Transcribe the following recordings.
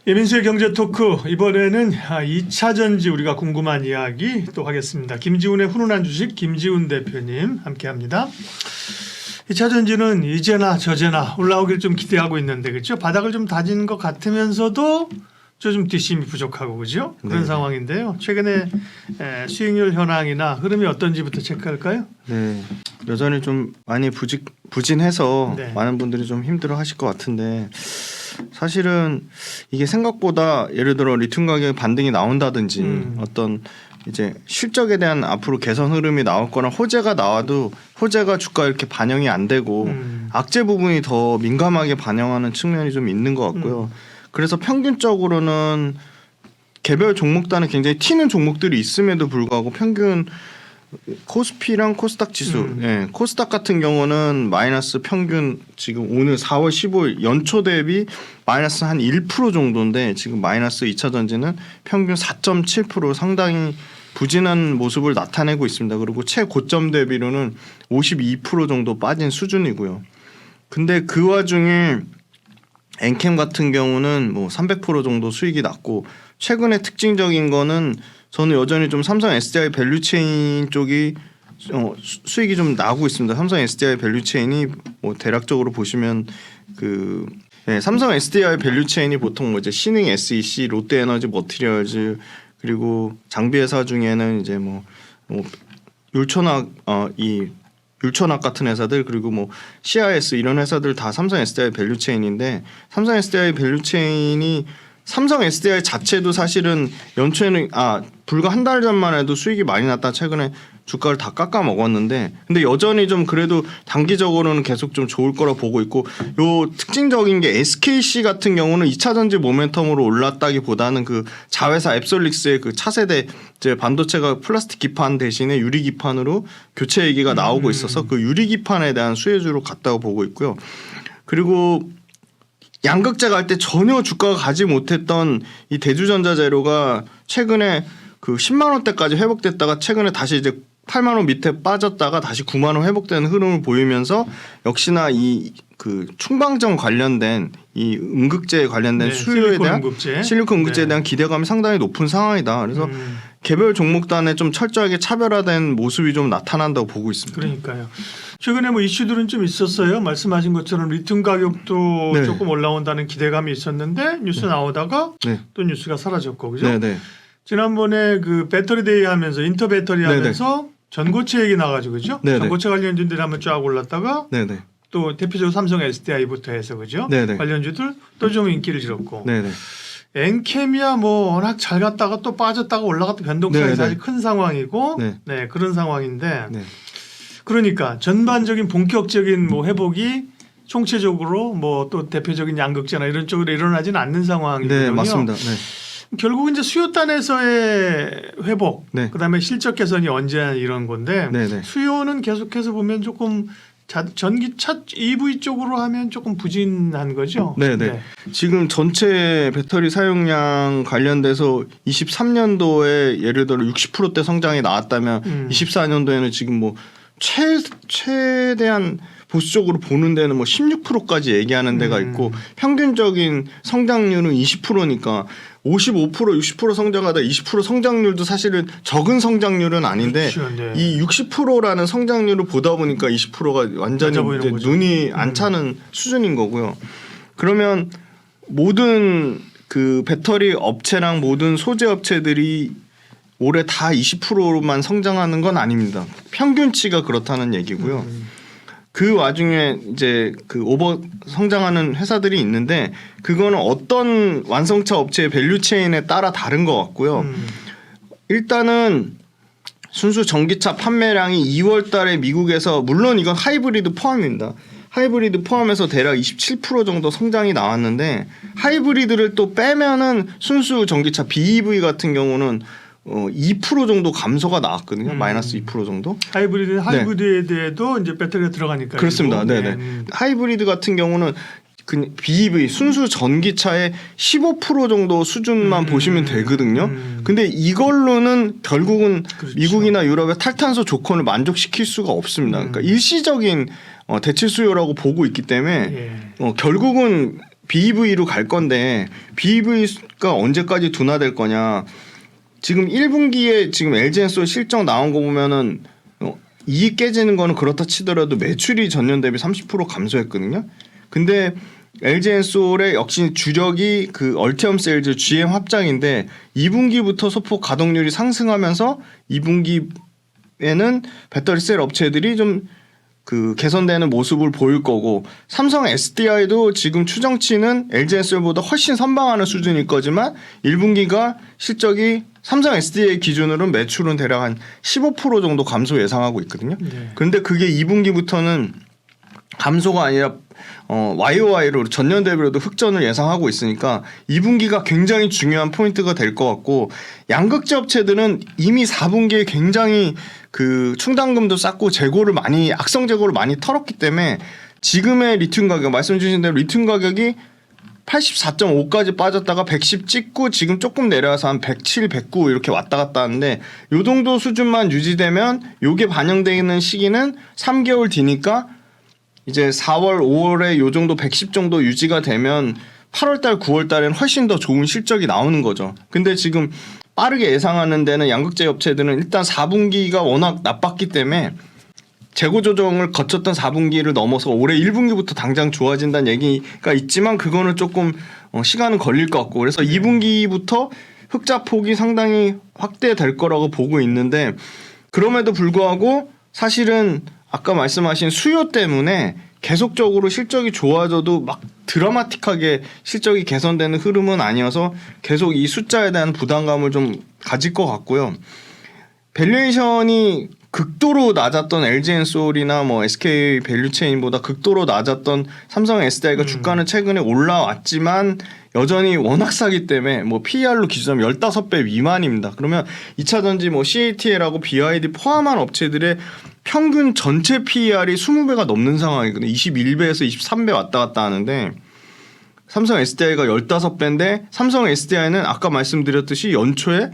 예민수의 경제 토크 이번에는 2차 전지 우리가 궁금한 이야기 또 하겠습니다. 김지훈의 훈훈한 주식 김지훈 대표님 함께합니다. 2차 전지는 이제나 저제나 올라오길 좀 기대하고 있는데 그렇죠? 바닥을 좀 다진 것 같으면서도 좀 뒷심이 부족하고 그죠? 그런 상황인데요. 최근에 수익률 현황이나 흐름이 어떤지부터 체크할까요? 네, 여전히 좀 많이 부진해서 네. 많은 분들이 좀 힘들어하실 것 같은데 사실은 이게 생각보다 예를 들어 리튬 가격 반등이 나온다든지 어떤 이제 실적에 대한 앞으로 개선 흐름이 나올 거나 호재가 나와도 호재가 주가에 이렇게 반영이 안 되고 악재 부분이 더 민감하게 반영하는 측면이 좀 있는 것 같고요. 그래서 평균적으로는 개별 종목단은 굉장히 튀는 종목들이 있음에도 불구하고 평균 코스피랑 코스닥 지수, 코스닥 같은 경우는 마이너스 평균 지금 오늘 4월 15일 연초 대비 마이너스 한 1% 정도인데 지금 마이너스 2차 전지는 평균 4.7% 상당히 부진한 모습을 나타내고 있습니다. 그리고 최고점 대비로는 52% 정도 빠진 수준이고요. 근데 그 와중에 엔캠 같은 경우는 뭐 300% 정도 수익이 났고 최근에 특징적인 거는 저는 여전히 좀 삼성 SDI 밸류체인 쪽이 수익이 좀 나고 있습니다. 삼성 SDI 밸류체인이 뭐 대략적으로 보시면 삼성 SDI 밸류체인이 보통 뭐 이제 신흥 SEC, 롯데에너지 머티리얼즈 그리고 장비 회사 중에는 이제 뭐 율촌학 율촌학 같은 회사들 그리고 뭐 CIS 이런 회사들 다 삼성 SDI 밸류체인인데 삼성 SDI 밸류체인이 삼성 SDI 자체도 사실은 연초에는 불과 한 달 전만 해도 수익이 많이 났다 최근에 주가를 다 깎아 먹었는데 근데 여전히 좀 그래도 단기적으로는 계속 좀 좋을 거라 보고 있고 요 특징적인 게 SKC 같은 경우는 2차 전지 모멘텀으로 올랐다기보다는 그 자회사 앱솔릭스의 그 차세대 이제 반도체가 플라스틱 기판 대신에 유리 기판으로 교체 얘기가 나오고 있어서 그 유리 기판에 대한 수혜주로 갔다고 보고 있고요. 그리고 양극재 갈 때 전혀 주가가 가지 못했던 이 대주전자재료가 최근에 그 10만 원대까지 회복됐다가 최근에 다시 이제 8만 원 밑에 빠졌다가 다시 9만 원 회복되는 흐름을 보이면서 역시나 이 그 충방전 관련된 이 음극재에 관련된 수요에 대한 실리콘 음극재에 대한 기대감이 상당히 높은 상황이다. 그래서 개별 종목단에 좀 철저하게 차별화된 모습이 좀 나타난다고 보고 있습니다. 그러니까요. 최근에 뭐 이슈들은 좀 있었어요. 말씀하신 것처럼 리튬 가격도 조금 올라온다는 기대감이 있었는데 뉴스 나오다가 또 뉴스가 사라졌고 그죠? 지난번에 그 배터리데이 하면서 인터배터리 하면서 전고체 얘기 나가지고 그죠? 전고체 관련주들이 한번 쫙 올랐다가 또 대표적으로 삼성 SDI부터 해서 그죠? 관련주들 또 좀 인기를 잃었고 엔캠이야 뭐 워낙 잘 갔다가 또 빠졌다가 올라갔다 변동성이 사실 큰 상황이고 그런 상황인데 그러니까 전반적인 본격적인 뭐 회복이 총체적으로 뭐 또 대표적인 양극재나 이런 쪽으로 일어나지는 않는 상황이거든요. 네, 맞습니다. 결국 이제 수요단에서의 회복, 그다음에 실적 개선이 언제 이런 건데 수요는 계속해서 보면 조금 전기차 EV 쪽으로 하면 조금 부진한 거죠. 지금 전체 배터리 사용량 관련돼서 23년도에 예를 들어 60%대 성장이 나왔다면 24년도에는 지금 뭐 최대한 보수적으로 보는 데는 뭐 16%까지 얘기하는 데가 있고 평균적인 성장률은 20%니까 55% 60% 성장하다 20% 성장률도 사실은 적은 성장률은 아닌데 이 60%라는 성장률을 보다 보니까 20%가 완전히 이제 눈이 안 차는 수준인 거고요. 그러면 모든 그 배터리 업체랑 모든 소재 업체들이 올해 다 20%만 성장하는 건 아닙니다. 평균치가 그렇다는 얘기고요. 그 와중에 이제 그 오버 성장하는 회사들이 있는데 그거는 어떤 완성차 업체의 밸류체인에 따라 다른 것 같고요. 일단은 순수 전기차 판매량이 2월 달에 미국에서 물론 이건 하이브리드 포함입니다. 하이브리드 포함해서 대략 27% 정도 성장이 나왔는데 하이브리드를 또 빼면은 순수 전기차 BEV 같은 경우는 2% 정도 감소가 나왔거든요. 마이너스 2% 정도. 하이브리드에 대해도 이제 배터리가 들어가니까. 그렇습니다. 하이브리드 같은 경우는 그 BEV 순수 전기차의 15% 정도 수준만 보시면 되거든요. 근데 이걸로는 결국은 미국이나 유럽의 탈탄소 조건을 만족시킬 수가 없습니다. 그러니까 일시적인 대체 수요라고 보고 있기 때문에 결국은 BEV로 갈 건데 BEV가 언제까지 둔화될 거냐. 지금 1분기에 지금 LG엔솔 실적 나온 거 보면은 이익 깨지는 거는 그렇다 치더라도 매출이 전년 대비 30% 감소했거든요. 근데 LG엔솔의 역시 주력이 그 얼티엄 세일즈 GM 확장인데 2분기부터 소폭 가동률이 상승하면서 2분기에는 배터리 셀 업체들이 좀 그 개선되는 모습을 보일 거고 삼성 SDI도 지금 추정치는 LG엔솔보다 훨씬 선방하는 수준일 거지만 1분기가 실적이 삼성 SDI 기준으로는 매출은 대략 한 15% 정도 감소 예상하고 있거든요. 네. 그런데 그게 2분기부터는 감소가 아니라 YOY로 전년 대비로도 흑전을 예상하고 있으니까 2분기가 굉장히 중요한 포인트가 될 것 같고 양극재 업체들은 이미 4분기에 굉장히 그 충당금도 쌓고 악성 재고를 많이 털었기 때문에 지금의 리튬 가격 말씀 주신 대로 리튬 가격이 84.5까지 빠졌다가 110 찍고 지금 조금 내려와서 한 107, 109 이렇게 왔다 갔다 하는데 요 정도 수준만 유지되면 요게 반영되는 시기는 3개월 뒤니까 이제 4월, 5월에 요 정도 110 정도 유지가 되면 8월달, 9월달엔 훨씬 더 좋은 실적이 나오는 거죠. 근데 지금 빠르게 예상하는 데는 양극재 업체들은 일단 4분기가 워낙 나빴기 때문에 재고 조정을 거쳤던 4분기를 넘어서 올해 1분기부터 당장 좋아진다는 얘기가 있지만 그거는 조금 시간은 걸릴 것 같고 그래서 2분기부터 흑자 폭이 상당히 확대될 거라고 보고 있는데 그럼에도 불구하고 사실은 아까 말씀하신 수요 때문에 계속적으로 실적이 좋아져도 막 드라마틱하게 실적이 개선되는 흐름은 아니어서 계속 이 숫자에 대한 부담감을 좀 가질 것 같고요. 밸류에이션이 극도로 낮았던 LG엔솔이나 뭐 SK 밸류체인보다 극도로 낮았던 삼성 SDI가 주가는 최근에 올라왔지만 여전히 워낙 싸기 때문에 뭐 PER로 기준하면 15배 미만입니다. 그러면 2차전지 뭐 CATL하고 BYD 포함한 업체들의 평균 전체 PER이 20배가 넘는 상황이거든요. 21배에서 23배 왔다 갔다 하는데 삼성 SDI가 15배인데 삼성 SDI는 아까 말씀드렸듯이 연초에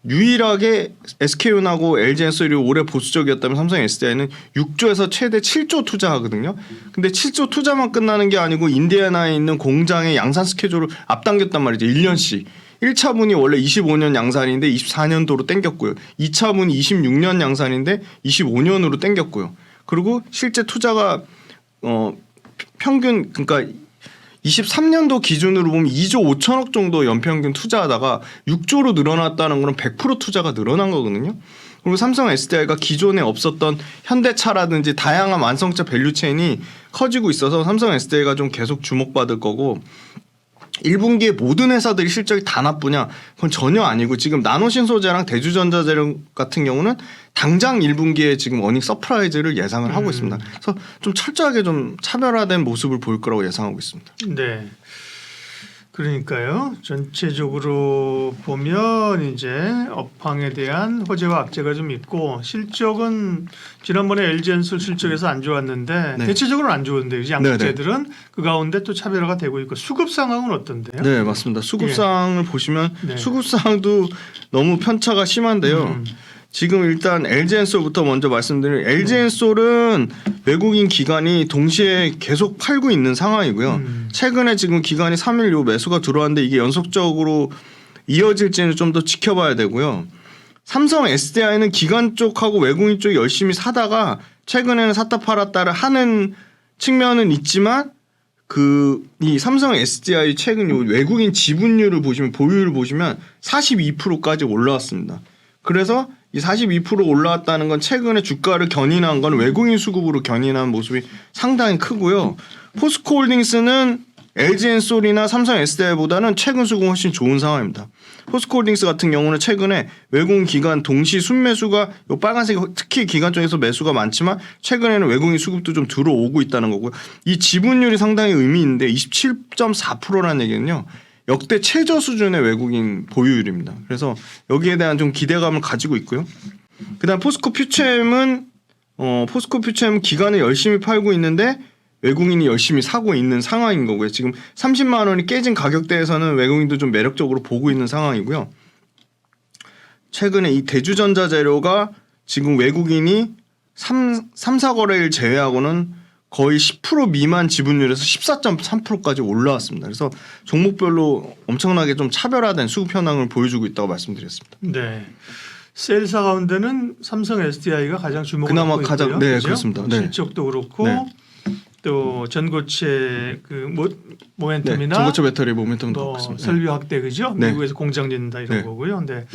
유일하게 SK온하고 LG엔솔이 올해 보수적이었다면 삼성 SDI는 6조에서 최대 7조 투자하거든요. 근데 7조 투자만 끝나는 게 아니고 인디애나에 있는 공장의 양산 스케줄을 앞당겼단 말이죠. 1년씩. 1차분이 원래 25년 양산인데 24년도로 땡겼고요. 2차분이 26년 양산인데 25년으로 땡겼고요. 그리고 실제 투자가 평균 그러니까 23년도 기준으로 보면 2조 5천억 정도 연평균 투자하다가 6조로 늘어났다는 건 100% 투자가 늘어난 거거든요. 그리고 삼성 SDI가 기존에 없었던 현대차라든지 다양한 완성차 밸류체인이 커지고 있어서 삼성 SDI가 좀 계속 주목받을 거고 1분기에 모든 회사들이 실적이 다 나쁘냐? 그건 전혀 아니고 지금 나노신소재랑 대주전자재료 같은 경우는 당장 1분기에 지금 어닝 서프라이즈를 예상을 하고 있습니다. 그래서 좀 철저하게 좀 차별화된 모습을 보일 거라고 예상하고 있습니다. 네. 그러니까요. 전체적으로 보면 이제 업황에 대한 호재와 악재가 좀 있고 실적은 지난번에 LG엔솔 실적에서 안 좋았는데 네. 대체적으로는 안 좋은데 양극재들은 그 가운데 또 차별화가 되고 있고 수급 상황은 어떤데요? 네, 맞습니다. 수급 상황을 보시면 네. 수급 상황도 너무 편차가 심한데요. 지금 일단 LG엔솔부터 먼저 말씀드리면 LG엔솔은 외국인 기관이 동시에 계속 팔고 있는 상황이고요. 최근에 지금 기관이 3일 요 매수가 들어왔는데 이게 연속적으로 이어질지는 좀 더 지켜봐야 되고요. 삼성 SDI는 기관 쪽하고 외국인 쪽이 열심히 사다가 최근에는 샀다 팔았다를 하는 측면은 있지만 이 삼성 SDI 최근 요 외국인 지분율을 보시면 보유율을 보시면 42%까지 올라왔습니다. 그래서 이 42% 올라왔다는 건 최근에 주가를 견인한 건 외국인 수급으로 견인한 모습이 상당히 크고요. 포스코홀딩스는 LG엔솔이나 삼성 SDI보다는 최근 수급이 훨씬 좋은 상황입니다. 포스코홀딩스 같은 경우는 최근에 외국인 기관 동시 순매수가 요 빨간색 특히 기관 쪽에서 매수가 많지만 최근에는 외국인 수급도 좀 들어오고 있다는 거고요. 이 지분율이 상당히 의미 있는데 27.4%라는 얘기는요. 역대 최저 수준의 외국인 보유율입니다. 그래서 여기에 대한 좀 기대감을 가지고 있고요. 그다음 포스코 퓨체엠은 기관을 열심히 팔고 있는데 외국인이 열심히 사고 있는 상황인 거고요. 지금 30만 원이 깨진 가격대에서는 외국인도 좀 매력적으로 보고 있는 상황이고요. 최근에 이 대주전자 재료가 지금 외국인이 3, 4거래일 제외하고는 거의 10% 미만 지분율에서 14.3%까지 올라왔습니다. 그래서 종목별로 엄청나게 좀 차별화된 수급 현황을 보여주고 있다고 말씀드렸습니다. 네. 세일사 가운데는 삼성 SDI가 가장 주목을 그나마 받고 가장 있고요. 네, 그죠? 그렇습니다. 네. 실적도 그렇고 네. 또 전고체 그 모멘텀이나 네, 전고체 배터리 모멘텀도 뭐 갖고 있습니다. 설비 확대 그죠? 네. 미국에서 공장 짓는다 이런 네. 거고요. 네.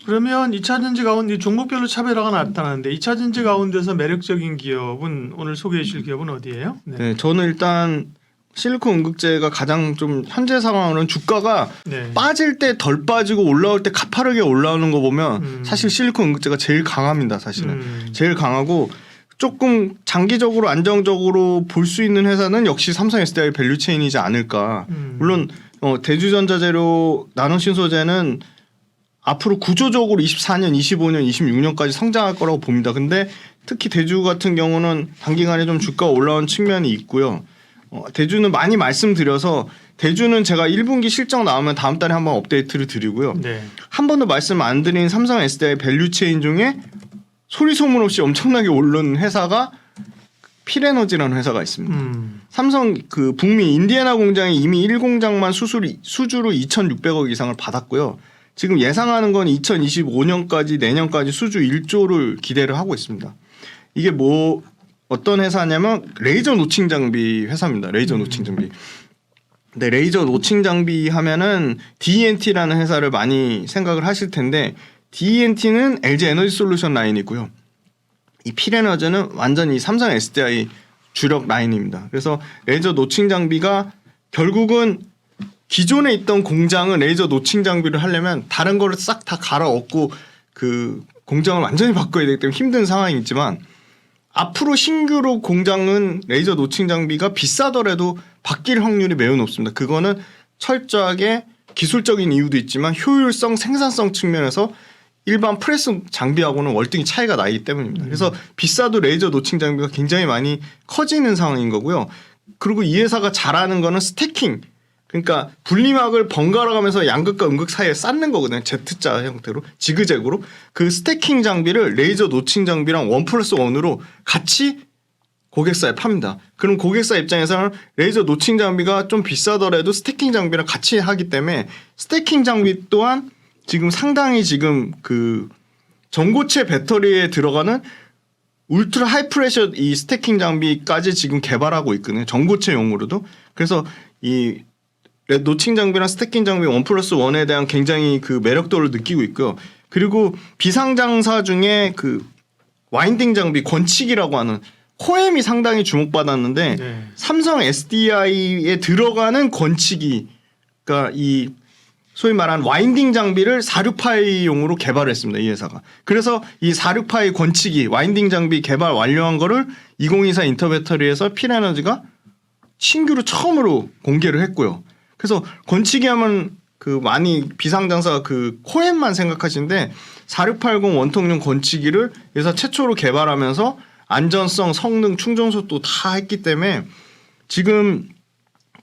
그러면 2차 전지 가운데 종목별로 차별화가 나타나는데 2차 전지 가운데서 매력적인 기업은 오늘 소개해 주실 기업은 어디예요? 네. 네, 저는 일단 실리콘 응급제가 가장 좀 현재 상황으로는 주가가 네. 빠질 때 덜 빠지고 올라올 때 가파르게 올라오는 거 보면 사실 실리콘 응급제가 제일 강합니다. 사실은 제일 강하고 조금 장기적으로 안정적으로 볼 수 있는 회사는 역시 삼성 SDI 밸류체인이지 않을까. 물론 대주전자재료 나노신소재는 앞으로 구조적으로 24년, 25년, 26년까지 성장할 거라고 봅니다. 근데 특히 대주 같은 경우는 단기간에 좀 주가가 올라온 측면이 있고요. 대주는 많이 말씀드려서 대주는 제가 1분기 실적 나오면 다음 달에 한번 업데이트를 드리고요. 네. 한 번도 말씀 안 드린 삼성 SDI 밸류체인 중에 소리 소문 없이 엄청나게 오른 회사가 필에너지라는 회사가 있습니다. 삼성 그 북미 인디애나 공장이 이미 1공장만 수주로 2,600억 이상을 받았고요. 지금 예상하는 건 2025년까지 내년까지 수주 1조를 기대를 하고 있습니다. 이게 뭐 어떤 회사냐면 레이저 노칭 장비 회사입니다. 레이저 노칭 장비. 근데 레이저 노칭 장비 하면은 D&T라는 회사를 많이 생각을 하실 텐데 D&T는 LG 에너지 솔루션 라인이고요. 이 필에너지는 완전히 삼성 SDI 주력 라인입니다. 그래서 레이저 노칭 장비가 결국은 기존에 있던 공장은 레이저 노칭 장비를 하려면 다른 거를 싹 다 갈아엎고 그 공장을 완전히 바꿔야 되기 때문에 힘든 상황이 있지만 앞으로 신규로 공장은 레이저 노칭 장비가 비싸더라도 바뀔 확률이 매우 높습니다. 그거는 철저하게 기술적인 이유도 있지만 효율성, 생산성 측면에서 일반 프레스 장비하고는 월등히 차이가 나기 때문입니다. 그래서 비싸도 레이저 노칭 장비가 굉장히 많이 커지는 상황인 거고요. 그리고 이 회사가 잘하는 거는 스태킹. 그러니까 분리막을 번갈아 가면서 양극과 음극 사이에 쌓는 거거든요. Z자 형태로 지그재그로 그 스태킹 장비를 레이저 노칭 장비랑 1+1으로 같이 고객사에 팝니다. 그럼 고객사 입장에서는 레이저 노칭 장비가 좀 비싸더라도 스태킹 장비랑 같이 하기 때문에 스태킹 장비 또한 지금 상당히 지금 그 전고체 배터리에 들어가는 울트라 하이 프레셔 이 스태킹 장비까지 지금 개발하고 있거든요. 전고체용으로도. 그래서 이 노칭 장비랑 스태킹 장비 1+1에 대한 굉장히 그 매력도를 느끼고 있고요. 그리고 비상장사 중에 그 와인딩 장비 권치기라고 하는 코엠이 상당히 주목받았는데 네. 삼성 SDI에 들어가는 권치기가 이 소위 말하는 와인딩 장비를 468용으로 개발했습니다. 이 회사가. 그래서 이 468 권치기 와인딩 장비 개발 완료한 거를 2024 인터배터리에서 필에너지가 신규로 처음으로 공개를 했고요. 그래서 권치기 하면 그 많이 비상장사가 그 코엠만 생각하시는데 4680 원통용 권치기를 회사 최초로 개발하면서 안전성, 성능, 충전 속도 다 했기 때문에 지금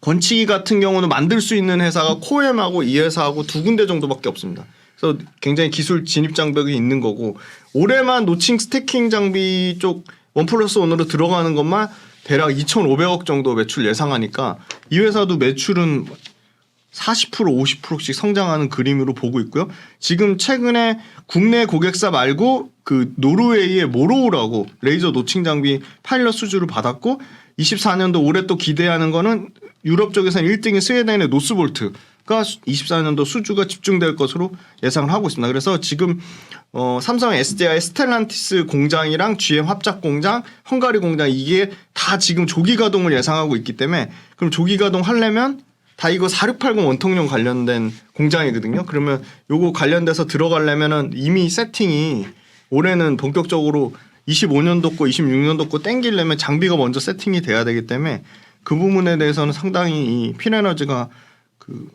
권치기 같은 경우는 만들 수 있는 회사가 코엠하고 이 회사하고 두 군데 정도밖에 없습니다. 그래서 굉장히 기술 진입 장벽이 있는 거고 올해만 노칭 스태킹 장비 쪽 1+1으로 들어가는 것만 대략 2,500억 정도 매출 예상하니까 이 회사도 매출은 40% 50%씩 성장하는 그림으로 보고 있고요. 지금 최근에 국내 고객사 말고 그 노르웨이의 모로우라고 레이저 노칭 장비 파일럿 수주를 받았고 24년도 올해 또 기대하는 거는 유럽 쪽에서는 1등인 스웨덴의 노스볼트가 24년도 수주가 집중될 것으로 예상을 하고 있습니다. 그래서 지금 삼성 SDI 스텔란티스 공장이랑 GM 합작 공장, 헝가리 공장 이게 다 지금 조기 가동을 예상하고 있기 때문에 그럼 조기 가동 하려면 다 이거 4680 원통용 관련된 공장이거든요. 그러면 요거 관련돼서 들어가려면은 이미 세팅이 올해는 본격적으로 25년도 거 26년도 거 땡기려면 장비가 먼저 세팅이 돼야 되기 때문에 그 부분에 대해서는 상당히 이 필에너지가 그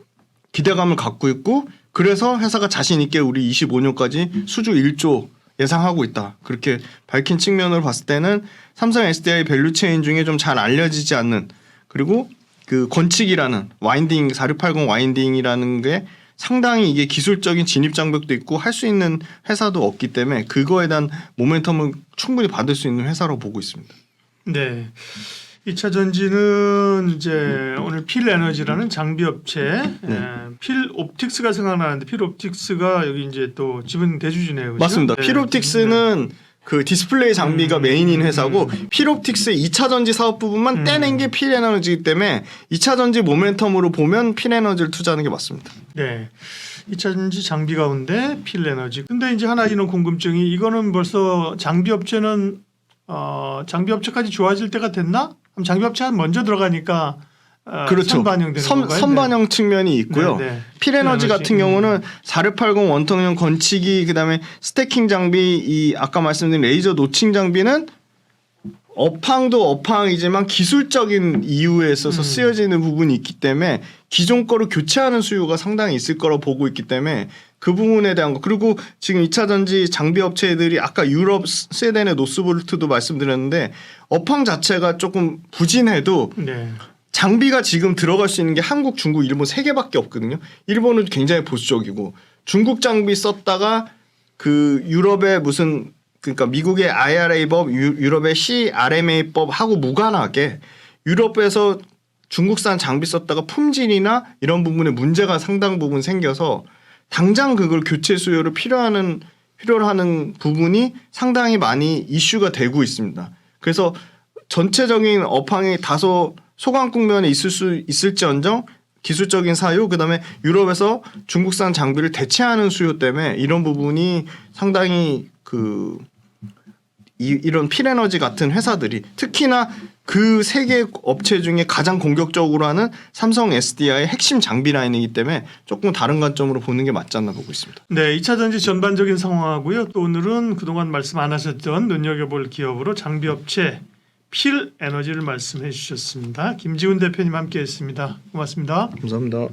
기대감을 갖고 있고 그래서 회사가 자신 있게 우리 25년까지 수주 1조 예상하고 있다. 그렇게 밝힌 측면을 봤을 때는 삼성 SDI 밸류체인 중에 좀 잘 알려지지 않는 그리고 그 권치기라는 와인딩 4680 와인딩이라는 게 상당히 이게 기술적인 진입 장벽도 있고 할 수 있는 회사도 없기 때문에 그거에 대한 모멘텀을 충분히 받을 수 있는 회사로 보고 있습니다. 네. 2차 전지는 이제 오늘 필에너지라는 장비 업체 필옵틱스가 생각나는데 필옵틱스가 여기 이제 또 지분 대주주네요. 그죠? 맞습니다. 네. 필옵틱스는 그 디스플레이 장비가 메인인 회사고 필옵틱스의 2차 전지 사업 부분만 떼낸 게 필에너지이기 때문에 2차 전지 모멘텀으로 보면 필에너지를 투자하는 게 맞습니다. 네. 2차 전지 장비 가운데 필에너지. 근데 이제 하나 있는 궁금증이 이거는 벌써 장비 업체는 장비 업체까지 좋아질 때가 됐나? 그럼 장비 업체가 먼저 들어가니까 그렇죠. 선반영되는 건가요? 선반영 측면이 있고요. 네. 필에너지 같은 경우는 4680 원통형 건치기 그다음에 스태킹 장비 이 아까 말씀드린 레이저 노칭 장비는 업황도 업황이지만 기술적인 이유에 있어서 쓰여지는 부분이 있기 때문에 기존 거를 교체하는 수요가 상당히 있을 거라고 보고 있기 때문에 그 부분에 대한 거 그리고 지금 2차 전지 장비 업체들이 아까 유럽 스웨덴의 노스볼트도 말씀드렸는데 업황 자체가 조금 부진해도 네. 장비가 지금 들어갈 수 있는 게 한국, 중국, 일본 3개밖에 없거든요. 일본은 굉장히 보수적이고 중국 장비 썼다가 그 유럽의 무슨 그러니까 미국의 IRA법, 유럽의 CRMA법하고 무관하게 유럽에서 중국산 장비 썼다가 품질이나 이런 부분에 문제가 상당 부분 생겨서 당장 그걸 교체 수요를 필요로 하는 부분이 상당히 많이 이슈가 되고 있습니다. 그래서 전체적인 업황이 다소 소강 국면에 있을지언정 기술적인 사유 그다음에 유럽에서 중국산 장비를 대체하는 수요 때문에 이런 부분이 상당히 이런 필에너지 같은 회사들이 특히나 그 3개 업체 중에 가장 공격적으로 하는 삼성 SDI의 핵심 장비 라인이기 때문에 조금 다른 관점으로 보는 게 맞지 않나 보고 있습니다. 네, 2차 전지 전반적인 상황하고요. 또 오늘은 그동안 말씀 안 하셨던 눈여겨볼 기업으로 장비 업체 필에너지를 말씀해 주셨습니다. 김지훈 대표님 함께했습니다. 고맙습니다. 감사합니다.